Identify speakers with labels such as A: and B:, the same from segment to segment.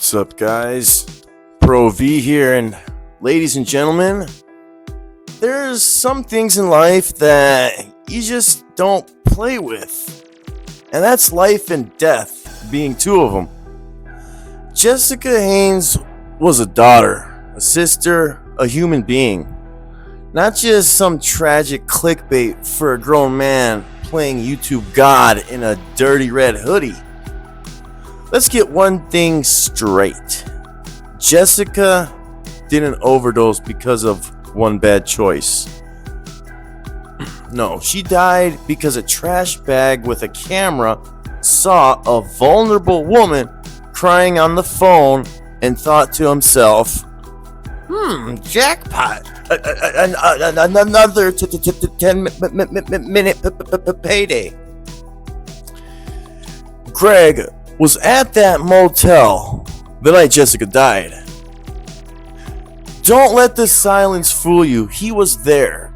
A: What's up, guys? Pro V here, and ladies and gentlemen, there's some things in life that you just don't play with, and that's life and death being two of them. Jessica Haynes was a daughter, a sister, a human being, not just some tragic clickbait for a grown man playing YouTube God in a dirty red hoodie. Let's get one thing straight. Jessica didn't overdose because of one bad choice. No, she died because a trash bag with a camera saw a vulnerable woman crying on the phone and thought to himself, jackpot, another 10-minute payday. Greg was at that motel the night Jessica died. Don't let the silence fool you. He was there.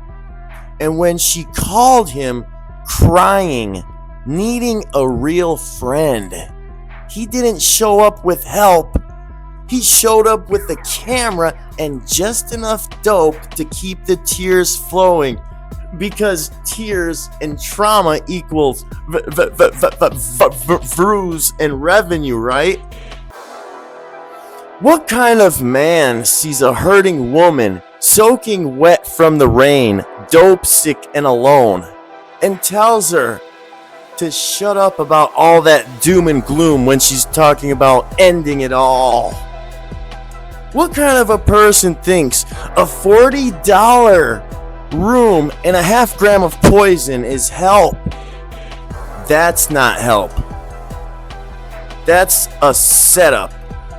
A: And when she called him, crying, needing a real friend, he didn't show up with help. He showed up with a camera and just enough dope to keep the tears flowing. Because tears and trauma equals views and revenue, right? What kind of man sees a hurting woman soaking wet from the rain, dope sick and alone, and tells her to shut up about all that doom and gloom when she's talking about ending it all? What kind of a person thinks a $40 room and a half gram of poison is help? That's not help. That's a setup.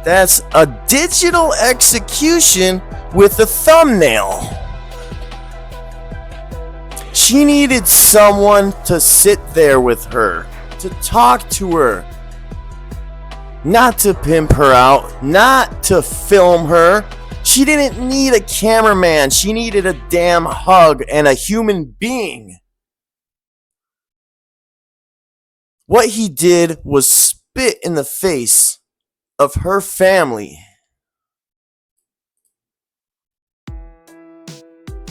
A: That's a digital execution with a thumbnail. She needed someone to sit there with her, to talk to her, not to pimp her out, not to film her. She didn't need a cameraman. She needed a damn hug and a human being. What he did was spit in the face of her family.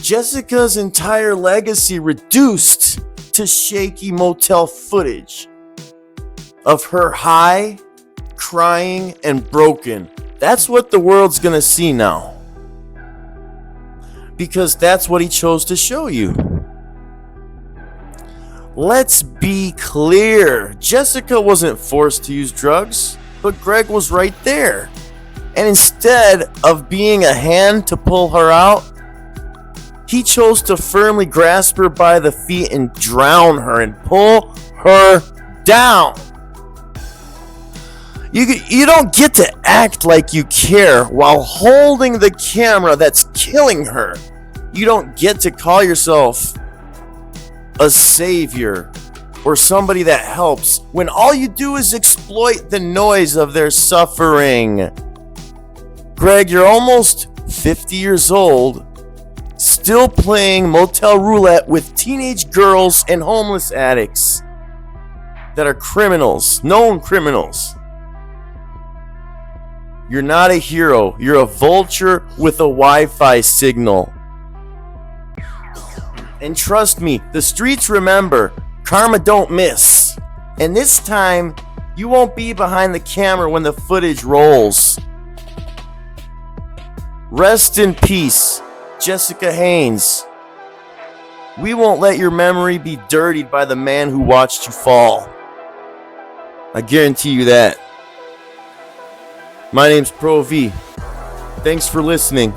A: Jessica's entire legacy reduced to shaky motel footage of her high, crying, and broken. That's what the world's gonna see now. Because that's what he chose to show you. Let's be clear. Jessica wasn't forced to use drugs, but Greg was right there. And instead of being a hand to pull her out, he chose to firmly grasp her by the feet and drown her and pull her down. You don't get to act like you care while holding the camera that's killing her. You don't get to call yourself a savior or somebody that helps when all you do is exploit the noise of their suffering. Greg, you're almost 50 years old, still playing motel roulette with teenage girls and homeless addicts that are criminals, known criminals. You're not a hero. You're a vulture with a Wi-Fi signal. And trust me, the streets remember. Karma don't miss. And this time, you won't be behind the camera when the footage rolls. Rest in peace, Jessica Haynes. We won't let your memory be dirtied by the man who watched you fall. I guarantee you that. My name's Pro V. Thanks for listening.